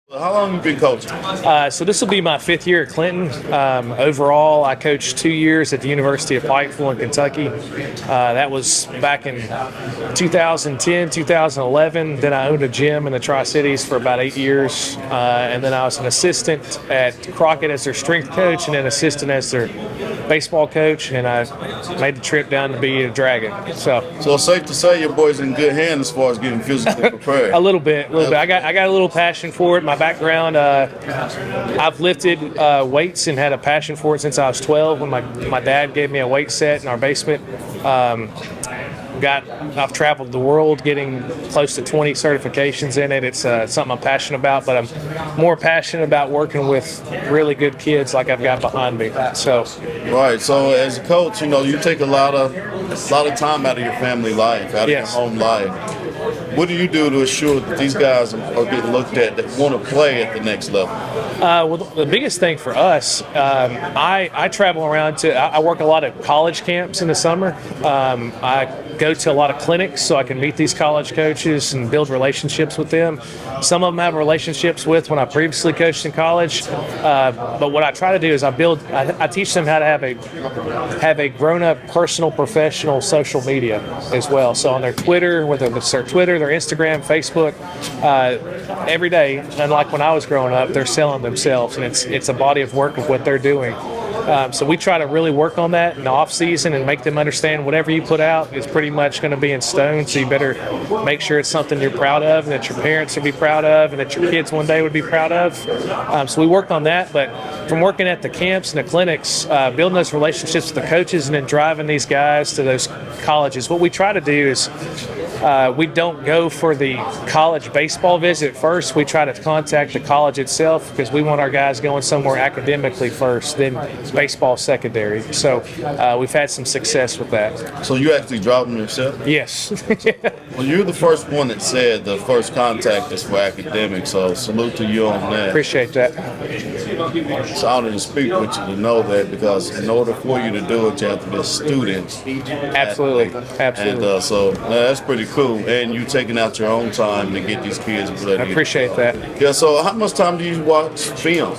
How long have you been coaching? So this will be my 5th year at Clinton. Overall, I coached 2 years at the University of Pikeville in Kentucky. That was back in 2010, 2011. Then I owned a gym in the Tri-Cities for about 8 years. And then I was an assistant at Crockett as their strength coach and then assistant as their baseball coach. And I made the trip down to be a Dragon. So it's safe to say your boy's in good hands as far as getting physically prepared. a little bit. I got a little passion for it. My background, I've lifted weights and had a passion for it since I was 12 when my dad gave me a weight set in our basement. I've traveled the world getting close to 20 certifications in it. It's something I'm passionate about, but I'm more passionate about working with really good kids like I've got behind me. So as a coach, you take a lot of time out of your family life, out of your home life. What do you do to assure that these guys are getting looked at that want to play at the next level? Well, the biggest thing for us, I travel around I work a lot at college camps in the summer. I go to a lot of clinics so I can meet these college coaches and build relationships with them. Some of them have relationships with when I previously coached in college. But what I try to do is I teach them how to have a grown-up, personal, professional social media as well. So on their Twitter, whether it's their Twitter, their Instagram, Facebook, every day, unlike when I was growing up, they're selling themselves, and it's a body of work of what they're doing. So we try to really work on that in the off season and make them understand whatever you put out is pretty much going to be in stone. So you better make sure it's something you're proud of and that your parents would be proud of and that your kids one day would be proud of. So we work on that. But from working at the camps and the clinics, building those relationships with the coaches and then driving these guys to those colleges, what we try to do is we don't go for the college baseball visit first. We try to contact the college itself because we want our guys going somewhere academically first, then baseball secondary. So we've had some success with that. So you actually drive them yourself? Yes. Well, you're the first one that said the first contact is for academics, so salute to you on that. Appreciate that. It's an honor to speak with you to know that, because in order for you to do it, you have to be a student. Absolutely. And so that's pretty cool. And you taking out your own time to get these kids ready. I appreciate that. Yeah, so how much time do you watch film?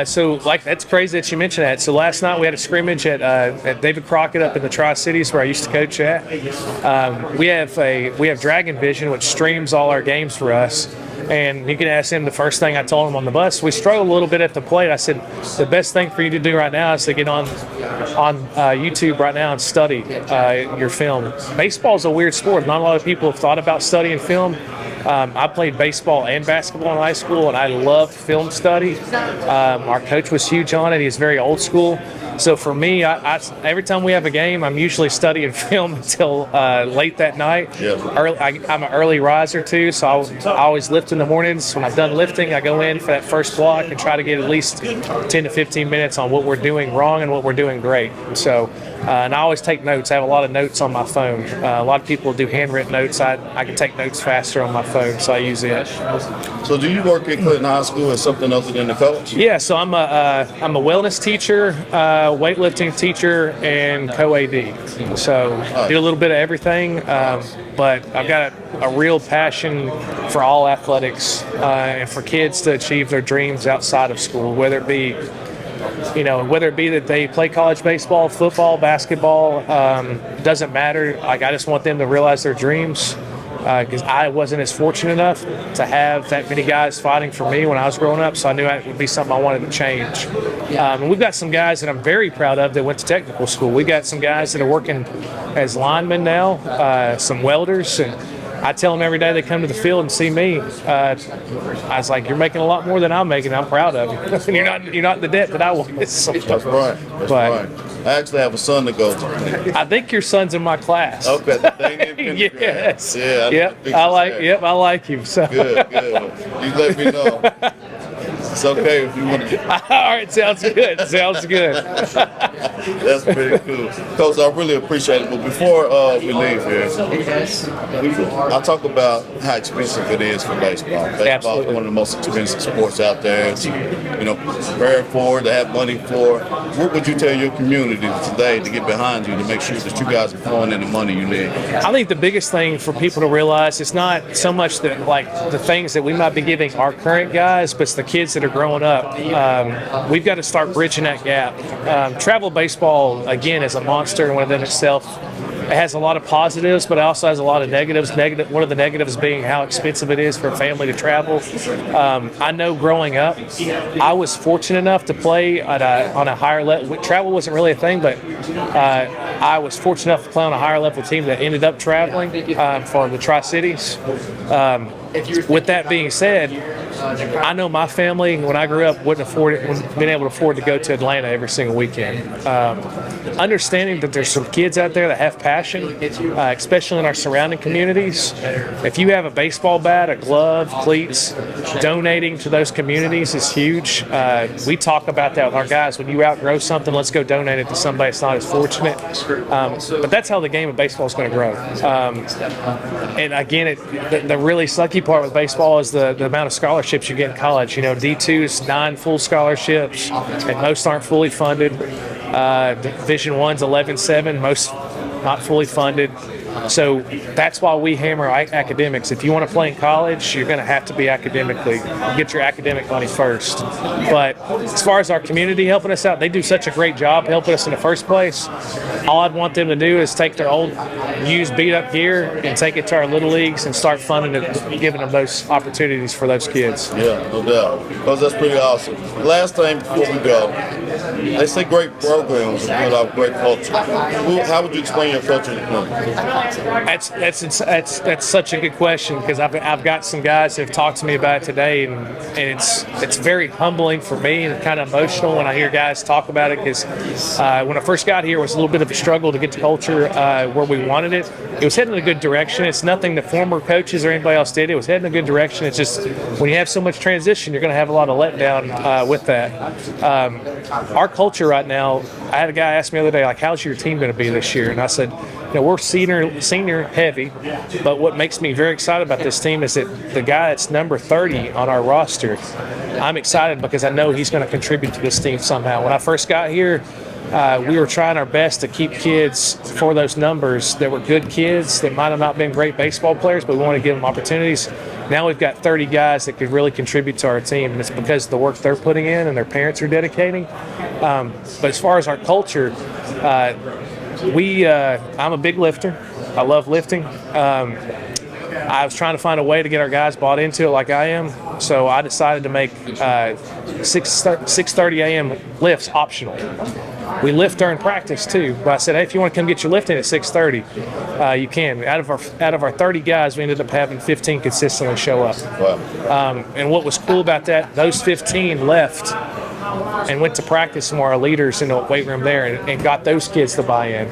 So that's crazy that you mentioned that. So last night we had a scrimmage at David Crockett up in the Tri-Cities where I used to coach at. We have Dragon Vision, which streams all our games for us. And you can ask him the first thing I told him on the bus. We struggled a little bit at the plate. I said, the best thing for you to do right now is to get on YouTube right now and study your film. Baseball is a weird sport. Not a lot of people have thought about studying film. I played baseball and basketball in high school, and I loved film study. Our coach was huge on it. He's very old school. So for me, I every time we have a game, I'm usually studying film until late that night. Yeah. I'm an early riser too, so I always lift in the mornings. When I'm done lifting, I go in for that first block and try to get at least 10 to 15 minutes on what we're doing wrong and what we're doing great. So, and I always take notes. I have a lot of notes on my phone. A lot of people do handwritten notes. I can take notes faster on my phone, so I use it. So do you work at Clinton High School as something other than the coach? Yeah, so I'm a wellness teacher, weightlifting teacher, and co-AD. So I do a little bit of everything, but I've got a real passion for all athletics and for kids to achieve their dreams outside of school, whether it be that they play college baseball, football, basketball, doesn't matter. I just want them to realize their dreams. Because I wasn't as fortunate enough to have that many guys fighting for me when I was growing up, so I knew it would be something I wanted to change. And we've got some guys that I'm very proud of that went to technical school. We got some guys that are working as linemen now, some welders, and I tell them every day they come to the field and see me. I was like, "You're making a lot more than I'm making. I'm proud of you. You're not in the debt that I was." So, that's right. That's right. I actually have a son to go to. I think your son's in my class. Okay. Yes. Yeah. I like him. So good. You let me know. It's okay if you want to. All right, sounds good. Sounds good. That's pretty cool. Coach, I really appreciate it. But before we leave here, I'll talk about how expensive it is for baseball. Baseball is one of the most expensive sports out there to, prepare for, to have money for. What would you tell your community today to get behind you to make sure that you guys are throwing in the money you need? I think the biggest thing for people to realize is not so much that the things that we might be giving our current guys, but it's the kids that are growing up. We've got to start bridging that gap. Travel baseball, again, is a monster within itself. It has a lot of positives, but it also has a lot of negatives. One of the negatives being how expensive it is for a family to travel. I know growing up, I was fortunate enough to play on a higher level. Travel wasn't really a thing, but I was fortunate enough to play on a higher level team that ended up traveling for the Tri-Cities. With that being said, I know my family, when I grew up, wouldn't been able to afford to go to Atlanta every single weekend. Understanding that there's some kids out there that have passion, especially in our surrounding communities. If you have a baseball bat, a glove, cleats, donating to those communities is huge. We talk about that with our guys. When you outgrow something, let's go donate it to somebody that's not as fortunate. But that's how the game of baseball is going to grow. And again, the really sucky part with baseball is the amount of scholarships you get in college. D2 is 9 full scholarships, and most aren't fully funded. Division I's 11-7, most not fully funded. So that's why we hammer academics. If you want to play in college, you're going to have to be academically, get your academic money first. But as far as our community helping us out, they do such a great job helping us in the first place. All I'd want them to do is take their old used beat-up gear and take it to our little leagues and start funding it, giving them those opportunities for those kids. Yeah, no doubt. Because that's pretty awesome. Last thing before we go, they say great programs build out great culture. How would you explain your culture to them? That's such a good question, because I've got some guys that have talked to me about it today, and it's very humbling for me and kind of emotional when I hear guys talk about it, because when I first got here, it was a little bit of a struggle to get the culture where we wanted it. It was heading in a good direction. It's nothing the former coaches or anybody else did. It was heading in a good direction. It's just when you have so much transition, you're going to have a lot of letdown with that. Our culture right now, I had a guy ask me the other day, how's your team going to be this year? And I said, we're senior heavy, but what makes me very excited about this team is that the guy that's number 30 on our roster, I'm excited because I know he's going to contribute to this team somehow. When I first got here, we were trying our best to keep kids for those numbers that were good kids that might have not been great baseball players, but we want to give them opportunities. Now we've got 30 guys that could really contribute to our team, and it's because of the work they're putting in and their parents are dedicating. But as far as our culture, I'm a big lifter. I love lifting. I was trying to find a way to get our guys bought into it like I am, so I decided to make 6:30 a.m. lifts optional. We lift during practice too, but I said, hey, if you want to come get your lift in at 6:30, you can. Out of our 30 guys, we ended up having 15 consistently show up. Wow. And what was cool about that, those 15 left and went to practice from our leaders in the weight room there and got those kids to buy in.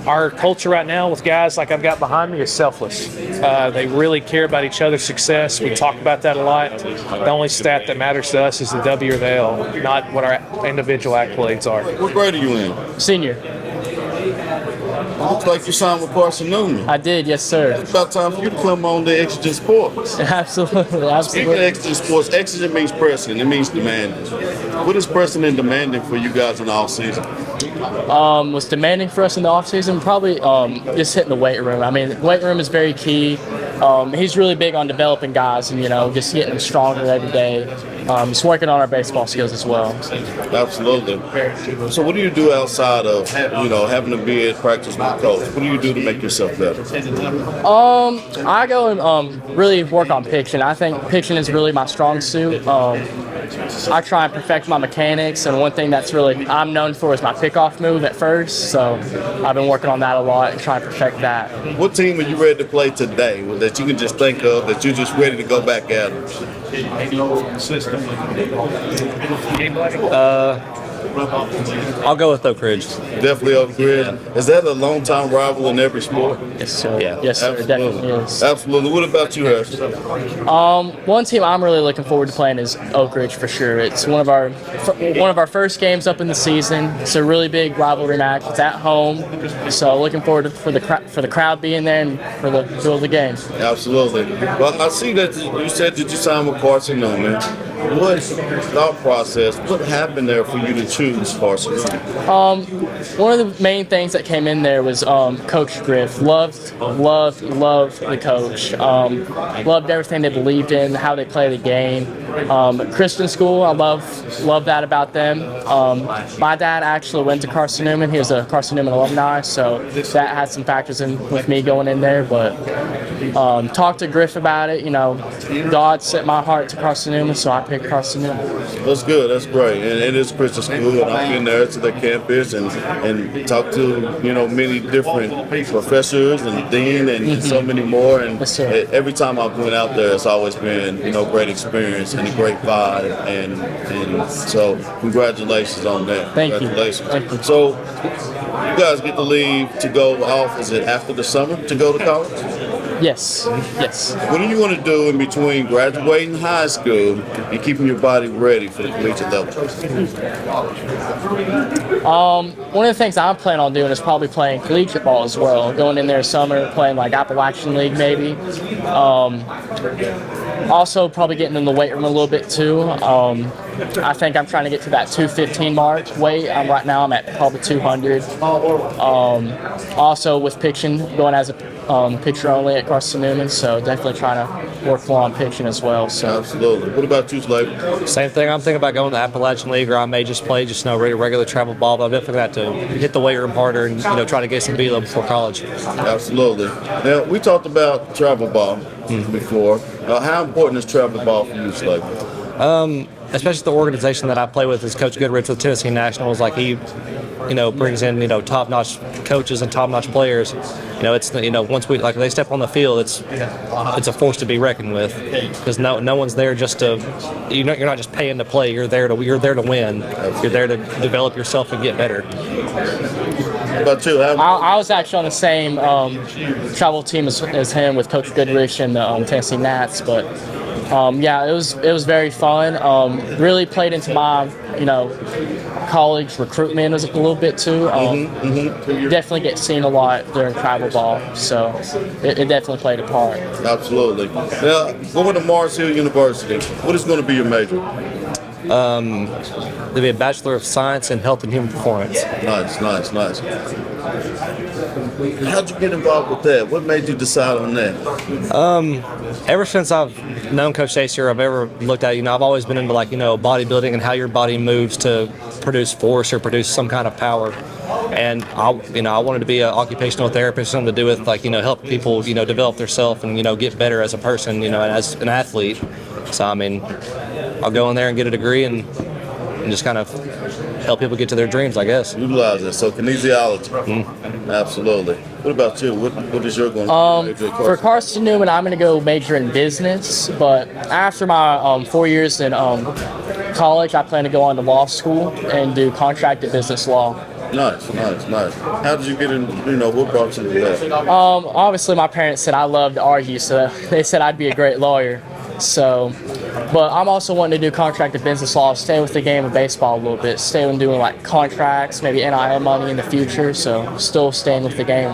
Our culture right now with guys like I've got behind me is selfless. They really care about each other's success. We talk about that a lot. The only stat that matters to us is the W or the L, not what our individual accolades are. What grade are you in? Senior. Looks like you signed with Parson Newman. I did, yes, sir. It's about time for you to come on to Exigent Sports. Absolutely. Speaking of Exigent Sports, Exigent means pressing. It means demanding. What is pressing and demanding for you guys in the off season? What's demanding for us in the off season? Probably just hitting the weight room. I mean, the weight room is very key. He's really big on developing guys and, just getting stronger every day. Just working on our baseball skills as well. Absolutely. So what do you do outside of, having to be at practice with coach? What do you do to make yourself better? I go and really work on pitching. I think pitching is really my strong suit. I try and perfect my mechanics, and one thing that's really I'm known for is my pickoff move at first. So I've been working on that a lot and trying to perfect that. What team are you ready to play today that you can just think of that you're just ready to go back at them? I'll go with Oak Ridge. Definitely Oak Ridge. Is that a long-time rival in every sport? Yes, sir. Yeah. Yes, sir. It definitely is. Absolutely. What about you, Harrison? One team I'm really looking forward to playing is Oak Ridge for sure. It's one of our first games up in the season. It's a really big rivalry match. It's at home, so looking forward for the crowd being there and for the thrill of the game. Absolutely. Well, I see that you said that you signed with Carson Newman. What thought process? What happened there for you to choose Carson Newman? One of the main things that came in there was Coach Griff. Loved the coach. Loved everything they believed in, how they play the game. Christian school, I love that about them. My dad actually went to Carson Newman. He was a Carson Newman alumni, so that had some factors in with me going in there. But talked to Griff about it. God set my heart to Carson Newman, so I picked Carson Newman. That's good. That's great. And it is Christian school, and I've been there to the campus and talked to many different professors and dean and so many more. And Yes, sir. every time I've went out there, it's always been great experience and a great vibe. And so congratulations on that. Thank you. Congratulations. Thank you. So you guys get to leave to go off. Is it after the summer to go to college? Yes. What do you want to do in between graduating high school and keeping your body ready for the collegiate level? One of the things I'm planning on doing is probably playing collegiate ball as well. Going in there summer, playing like Appalachian League maybe. Also probably getting in the weight room a little bit too. I think I'm trying to get to that 215 mark weight. Right now I'm at probably 200. Also with pitching, going as a pitcher only at Carson Newman, so definitely trying to work more on pitching as well. So Absolutely. What about you, Slaven? Same thing. I'm thinking about going to the Appalachian League, or I may just play regular travel ball. But I'm definitely going to have to hit the weight room harder and try to get some velo before college. Absolutely. Now, we talked about travel ball before. How important is travel ball for you, Slaven? Especially the organization that I play with is Coach Goodrich with Tennessee Nationals. Like he, brings in top-notch coaches and top-notch players. It's once they step on the field, it's a force to be reckoned with, because no one's there just to you're not just paying to play. You're there to win. You're there to develop yourself and get better. About you, I was actually on the same travel team as him with Coach Goodrich and the Tennessee Nats, but yeah, it was very fun. Really played into my college recruitment a little bit too. Definitely get seen a lot during travel ball, so it definitely played a part. Absolutely. Now, going to Mars Hill University, what is going to be your major? To be a Bachelor of Science in Health and Human Performance. Nice. How'd you get involved with that? What made you decide on that? Ever since I've known Coach Stacy, or I've ever looked at, I've always been into bodybuilding and how your body moves to produce force or produce some kind of power. And I wanted to be an occupational therapist, something to do with help people develop themselves and get better as a person, and as an athlete. So I'll go in there and get a degree and just kind of help people get to their dreams, I guess. Utilize it. So kinesiology. Absolutely. What about you? What is your going to major at For Carson Newman, I'm going to go major in business, but after my 4 years in college, I plan to go on to law school and do contracted business law. Nice. How did you get in, what brought you to that? Obviously, my parents said I loved to argue, so they said I'd be a great lawyer. So, but I'm also wanting to do contracted business law, stay with the game of baseball a little bit, stay on doing contracts, maybe NIL money in the future, so still staying with the game.